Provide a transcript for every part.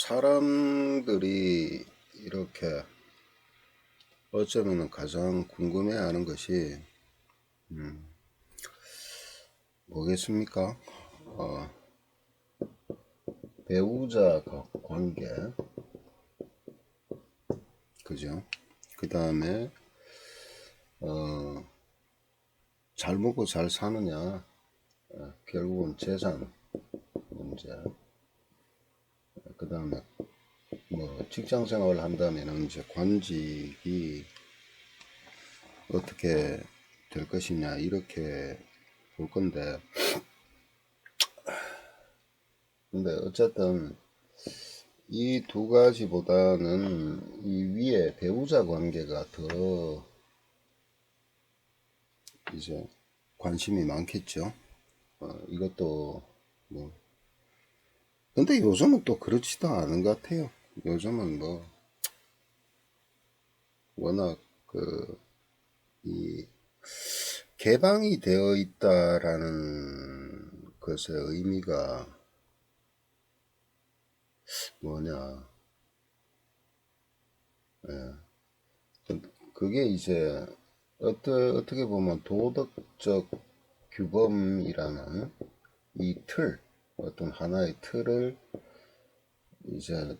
사람들이 이렇게 어쩌면 가장 궁금해하는 것이 뭐겠습니까? 배우자 관계, 그죠? 그 다음에 잘 먹고 잘 사느냐, 결국은 재산 문제. 그 다음에 뭐 직장 생활을 한다면 이제 관직이 어떻게 될 것이냐, 이렇게 볼 건데, 근데 어쨌든 이 두 가지보다는 이 위에 배우자 관계가 더 이제 관심이 많겠죠. 이것도 뭐 근데 요즘은 또 그렇지도 않은 것 같아요. 요즘은 뭐 워낙 이 개방이 되어 있다라는 것의 의미가 뭐냐, 그게 이제 어떻게 보면 도덕적 규범이라는 이 틀, 어떤 하나의 틀을 이제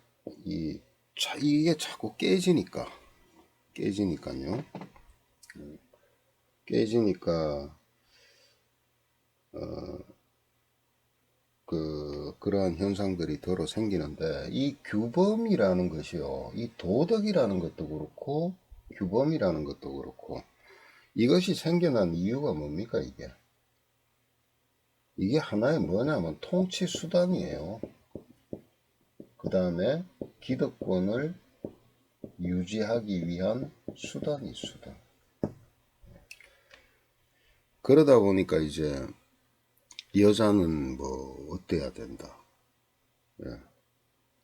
이게 자꾸 깨지니까요. 깨지니까 그러한 현상들이 더러 생기는데, 이 규범이라는 것이요, 이 도덕이라는 것도 그렇고 규범이라는 것도 그렇고, 이것이 생겨난 이유가 뭡니까? 이게 하나의 뭐냐면 통치 수단이에요. 그 다음에 기득권을 유지하기 위한 수단. 그러다 보니까 이제 여자는 뭐 어때야 된다,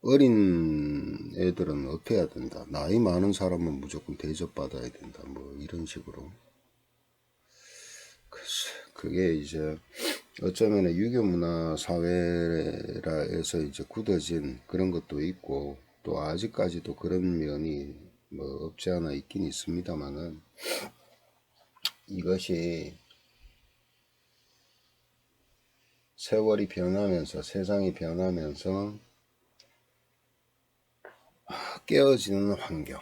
어린 애들은 어때야 된다, 나이 많은 사람은 무조건 대접받아야 된다, 뭐 이런 식으로. 그게 이제 어쩌면 유교 문화 사회라에서 이제 굳어진 그런 것도 있고, 또 아직까지도 그런 면이 뭐 없지 않아 있긴 있습니다만은, 이것이 세월이 변하면서, 세상이 변하면서 깨어지는 환경,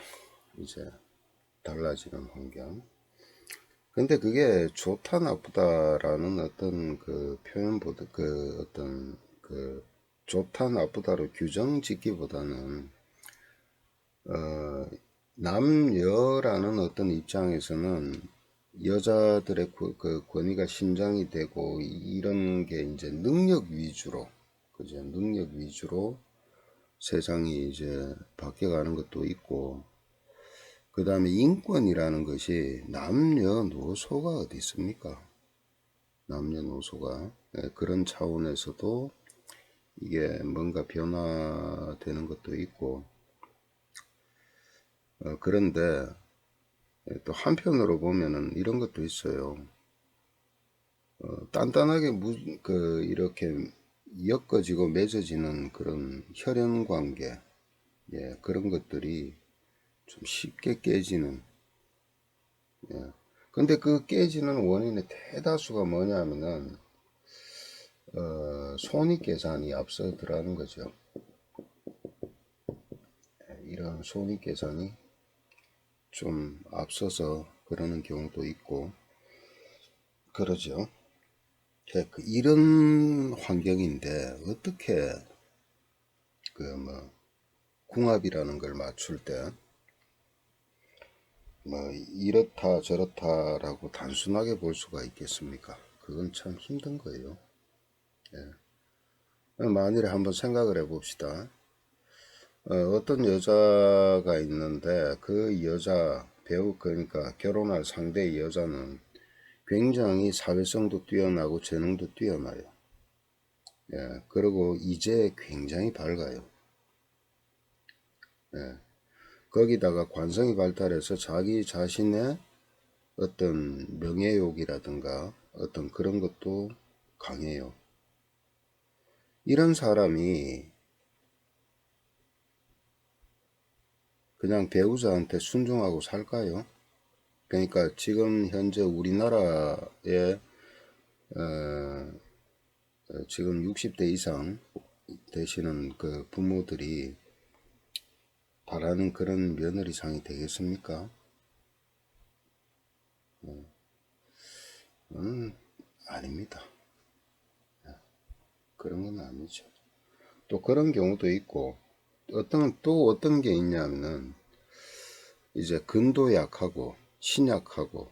이제 달라지는 환경. 근데 그게 좋다 나쁘다라는 어떤 그 표현보다, 어떤 좋다 나쁘다로 규정 짓기보다는 남여라는 어떤 입장에서는 여자들의 그 권위가 신장이 되고, 이런 게 이제 능력 위주로, 그죠? 능력 위주로 세상이 이제 바뀌어가는 것도 있고, 그 다음에 인권이라는 것이 남녀노소가 어디 있습니까? 남녀노소가. 그런 차원에서도 이게 뭔가 변화되는 것도 있고, 그런데 또 한편으로 보면은 이런 것도 있어요. 단단하게 이렇게 엮어지고 맺어지는 그런 혈연 관계, 그런 것들이 좀 쉽게 깨지는. 근데 그 깨지는 원인의 대다수가 뭐냐면은 손익계산이 앞서 들어가는 거죠. 이런 손익계산이 좀 앞서서 그러는 경우도 있고 그러죠. 이런 환경인데 어떻게 궁합이라는 걸 맞출 때 뭐 이렇다 저렇다라고 단순하게 볼 수가 있겠습니까? 그건 참 힘든 거예요. 만일에 한번 생각을 해봅시다. 어떤 여자가 있는데 그 여자 그러니까 결혼할 상대의 여자는 굉장히 사회성도 뛰어나고 재능도 뛰어나요. 그리고 이제 굉장히 밝아요. 거기다가 관성이 발달해서 자기 자신의 어떤 명예욕이라든가 어떤 그런 것도 강해요. 이런 사람이 그냥 배우자한테 순종하고 살까요? 그러니까 지금 현재 우리나라에 지금 60대 이상 되시는 그 부모들이 바라는 그런 며느리상이 되겠습니까? 아닙니다. 그런 건 아니죠. 또 그런 경우도 있고, 또 어떤 게 있냐면은, 이제 근도 약하고, 신약하고,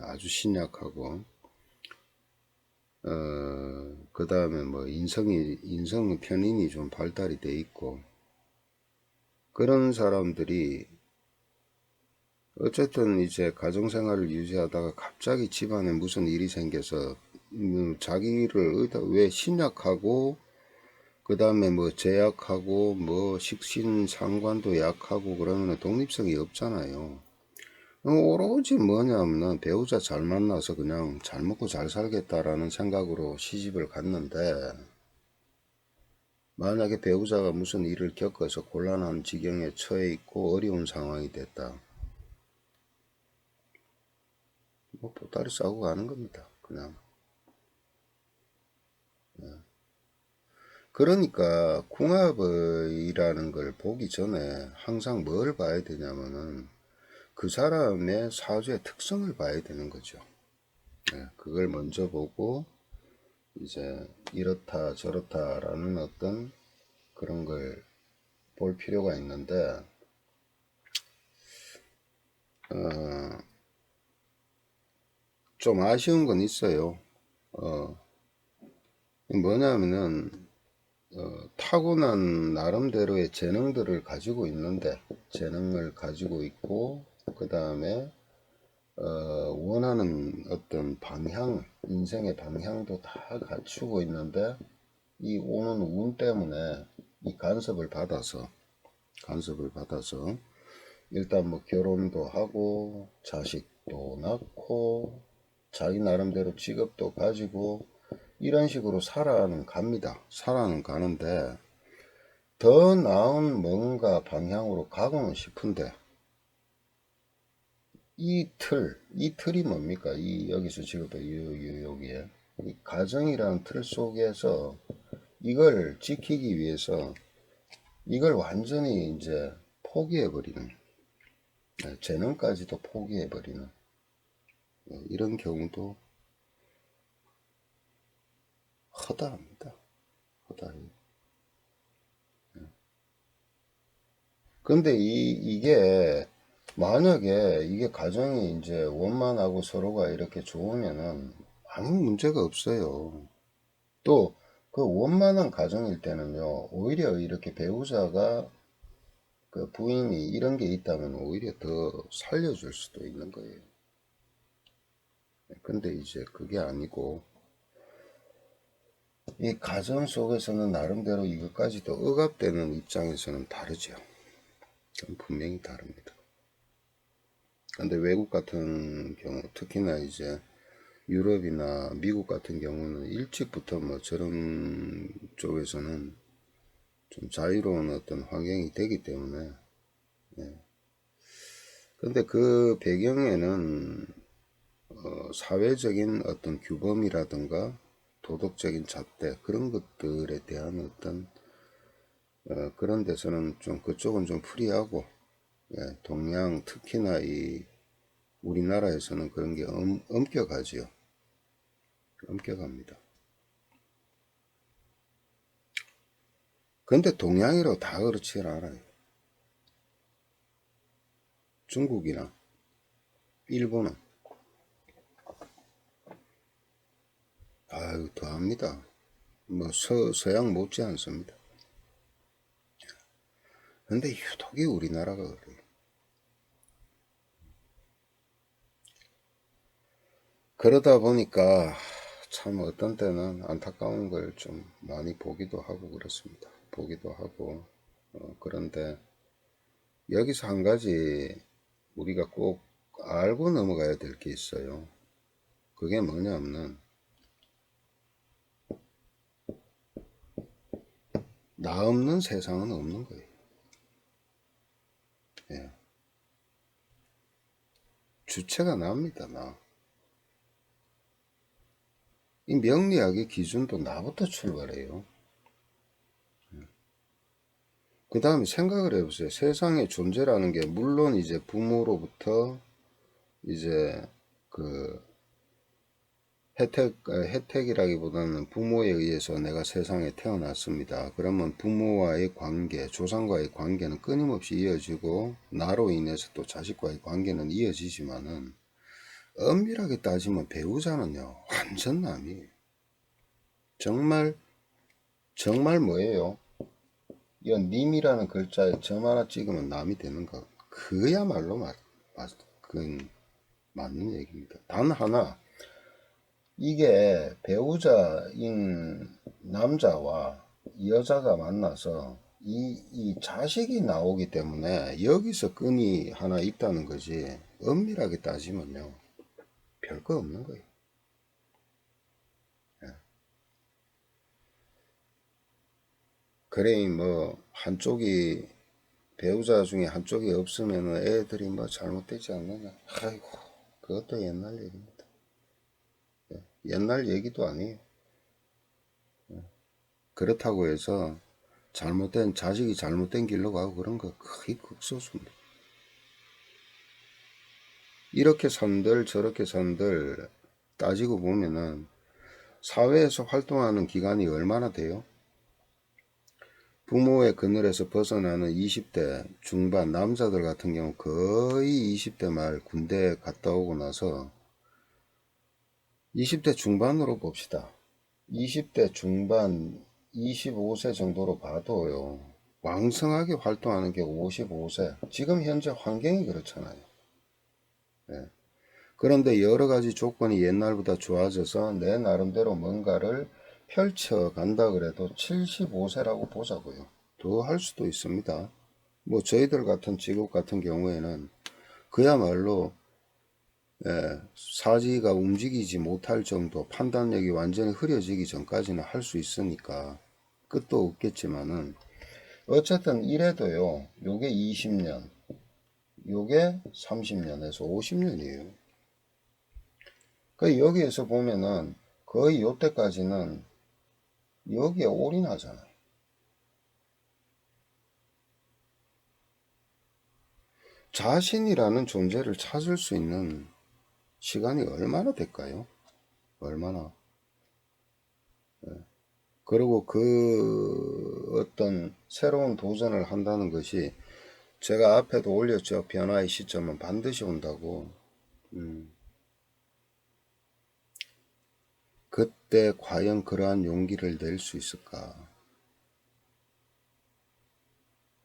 아주 신약하고, 그 다음에 뭐 인성 편인이 좀 발달이 돼 있고, 그런 사람들이 어쨌든 이제 가정생활을 유지하다가 갑자기 집안에 무슨 일이 생겨서 자기를 왜 신약하고 그 다음에 뭐 제약하고 뭐 식신상관도 약하고 그러면 독립성이 없잖아요. 오로지 뭐냐면 배우자 잘 만나서 그냥 잘 먹고 잘 살겠다라는 생각으로 시집을 갔는데, 만약에 배우자가 무슨 일을 겪어서 곤란한 지경에 처해 있고 어려운 상황이 됐다. 뭐 보따리 싸고 가는 겁니다. 그냥. 그러니까 궁합이라는 걸 보기 전에 항상 뭘 봐야 되냐면은 그 사람의 사주의 특성을 봐야 되는 거죠. 그걸 먼저 보고 이제 이렇다 저렇다라는 어떤 그런 걸 볼 필요가 있는데, 좀 아쉬운 건 있어요. 뭐냐면은 타고난 나름대로의 재능들을 가지고 있는데, 재능을 가지고 있고 그 다음에 원하는 어떤 방향, 인생의 방향도 다 갖추고 있는데, 이 오는 운 때문에 이 간섭을 받아서 일단 뭐 결혼도 하고 자식도 낳고 자기 나름대로 직업도 가지고 이런 식으로 살아는 가는데, 더 나은 뭔가 방향으로 가고는 싶은데, 이 틀이 뭡니까? 여기서 지금 여기에 이 가정이라는 틀 속에서 이걸 지키기 위해서 이걸 완전히 이제 포기해버리는, 재능까지도 포기해버리는 이런 경우도 허다합니다. 허다해요. 근데 이게 만약에 이게 가정이 이제 원만하고 서로가 이렇게 좋으면은 아무 문제가 없어요. 또 그 원만한 가정일 때는요, 오히려 이렇게 배우자가 그 부인이 이런 게 있다면 오히려 더 살려줄 수도 있는 거예요. 근데 이제 그게 아니고, 이 가정 속에서는 나름대로 이것까지도 억압되는 입장에서는 다르죠. 분명히 다릅니다. 근데 외국 같은 경우, 특히나 이제 유럽이나 미국 같은 경우는 일찍부터 뭐 저런 쪽에서는 좀 자유로운 어떤 환경이 되기 때문에, 근데 그 배경에는 사회적인 어떤 규범이라든가 도덕적인 잣대 그런 것들에 대한 어떤 그런 데서는 좀 그쪽은 좀 프리하고, 동양 특히나 이 우리나라에서는 그런 게 엄격하지요. 엄격합니다. 근데 동양이라고 다 그렇지 않아요. 중국이나 일본은 아유 더합니다. 뭐 서양 못지 않습니다. 근데 유독이 우리나라가 그래요. 그러다 보니까 참 어떤 때는 안타까운 걸 좀 많이 보기도 하고 그렇습니다. 보기도 하고 그런데 여기서 한 가지 우리가 꼭 알고 넘어가야 될 게 있어요. 그게 뭐냐면 나 없는 세상은 없는 거예요. 주체가 납니다. 이 명리학의 기준도 나부터 출발해요. 그 다음에 생각을 해보세요. 세상의 존재라는 게 물론 이제 부모로부터 이제 그 혜택이라기보다는 부모에 의해서 내가 세상에 태어났습니다. 그러면 부모와의 관계, 조상과의 관계는 끊임없이 이어지고 나로 인해서 또 자식과의 관계는 이어지지만은 엄밀하게 따지면 배우자는요 완전 남이에요. 정말 뭐예요? 이 님이라는 글자에 점 하나 찍으면 남이 되는 거 그야말로 그건 맞는 얘기입니다. 단 하나 이게 배우자인 남자와 여자가 만나서 이 자식이 나오기 때문에 여기서 끈이 하나 있다는 거지 엄밀하게 따지면요 별거 없는 거예요. 그래 뭐 한쪽이 배우자 중에 한쪽이 없으면 애들이 뭐 잘못되지 않느냐. 아이고 그것도 옛날 얘기입니다. 옛날 얘기도 아니에요. 그렇다고 해서 자식이 잘못된 길로 가고 그런 거 거의 극소수입니다. 이렇게 산들 저렇게 산들 따지고 보면은 사회에서 활동하는 기간이 얼마나 돼요? 부모의 그늘에서 벗어나는 20대 중반 남자들 같은 경우 거의 20대 말 군대 갔다 오고 나서 20대 중반으로 봅시다. 20대 중반 25세 정도로 봐도요. 왕성하게 활동하는 게 55세. 지금 현재 환경이 그렇잖아요. 네. 그런데 여러 가지 조건이 옛날보다 좋아져서 내 나름대로 뭔가를 펼쳐간다 그래도 75세라고 보자고요. 더 할 수도 있습니다. 뭐 저희들 같은 직업 같은 경우에는 그야말로 사지가 움직이지 못할 정도 판단력이 완전히 흐려지기 전까지는 할 수 있으니까 끝도 없겠지만은 어쨌든 이래도요 요게 20년 요게 30년에서 50년이에요. 그 여기에서 보면은 거의 요때까지는 여기에 올인하잖아요. 자신이라는 존재를 찾을 수 있는 시간이 얼마나 될까요? 얼마나. 그리고 그 어떤 새로운 도전을 한다는 것이 제가 앞에도 올렸죠. 변화의 시점은 반드시 온다고. 그때 과연 그러한 용기를 낼 수 있을까?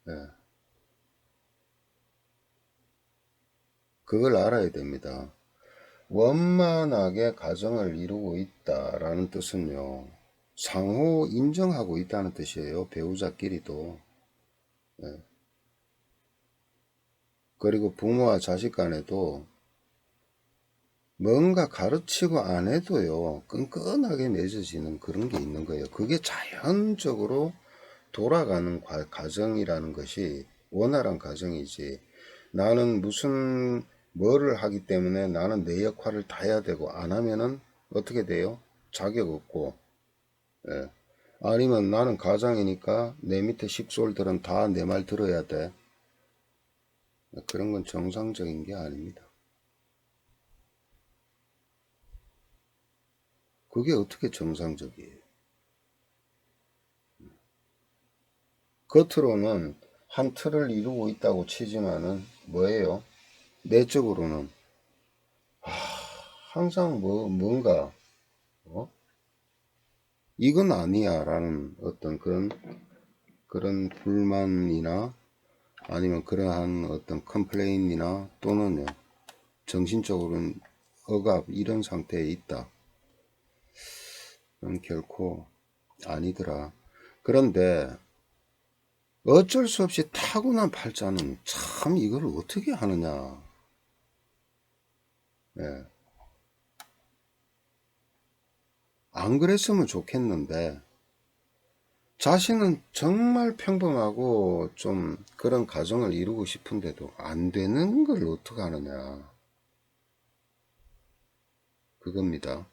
네. 그걸 알아야 됩니다. 원만하게 가정을 이루고 있다라는 뜻은요. 상호 인정하고 있다는 뜻이에요. 배우자끼리도. 네. 그리고 부모와 자식 간에도 뭔가 가르치고 안 해도요. 끈끈하게 맺어지는 그런 게 있는 거예요. 그게 자연적으로 돌아가는 가정이라는 것이 원활한 가정이지. 나는 무슨 뭐를 하기 때문에 나는 내 역할을 다 해야 되고 안 하면은 어떻게 돼요? 자격 없고. 예. 아니면 나는 가장이니까 내 밑에 식솔들은 다 내 말 들어야 돼. 그런 건 정상적인 게 아닙니다. 그게 어떻게 정상적이에요? 겉으로는 한 틀을 이루고 있다고 치지만은 뭐예요? 내적으로는 항상 뭔가 이건 아니야 라는 어떤 그런 불만이나 아니면 그러한 어떤 컴플레인이나 또는 정신적으로는 억압 이런 상태에 있다. 그건 결코 아니더라. 그런데 어쩔 수 없이 타고난 팔자는 참 이걸 어떻게 하느냐. 네. 안 그랬으면 좋겠는데 자신은 정말 평범하고 좀 그런 가정을 이루고 싶은데도 안 되는 걸 어떻게 하느냐. 그겁니다.